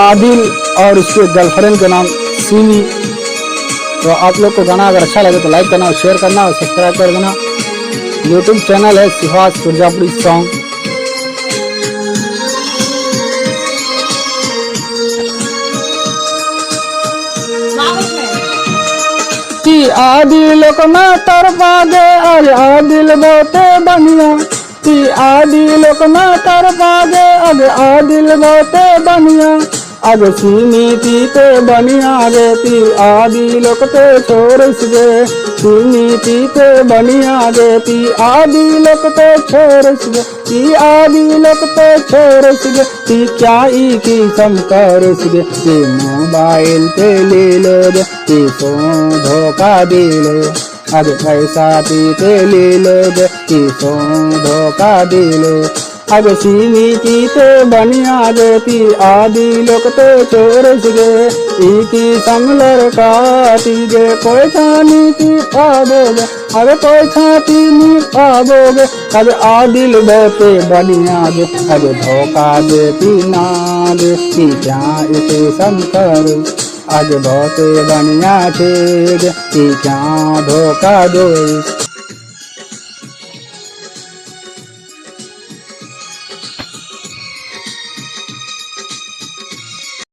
आदिल और उसके गर्लफ्रेंड का नाम सीमी। तो आप लोग को गाना अगर अच्छा लगे तो लाइक करना और शेयर करना और सब्सक्राइब कर देना। यूट्यूब चैनल है सुहास मिर्जापुरी सॉन्ग। कि आदिल को मैं तरफा दे अरे आदिल बहुते बनिया। कि आदिल को मैं तरफा दे अरे आदिल बहुते बनिया। अब सीमी पीते बनिया गे ती आदिल को ते छोड़ गे। सीमी पीते बनिया गे ती आदिल को ते छोड़ गे। ती आदिल को ते छोड़ गे। ती क्या ई की सम कर गे। ती मोबाइल पे ले लो गे। ती सो धोखा दे लो। अब पैसा पीते ले लो गे। ती सो धोखा दे लो। अब सीमी पीते बनिया देती आदि लोग तो छोड़ गे। की समलर काटी गे कोई छानी की पाबोगे। अब कोई छाती नहीं पाबोगे। अब आदिल बहुते बनिया दे अब धोखा देती ना देती क्या इसे समकर। आज बहुते बनिया थे क्या धोखा दो।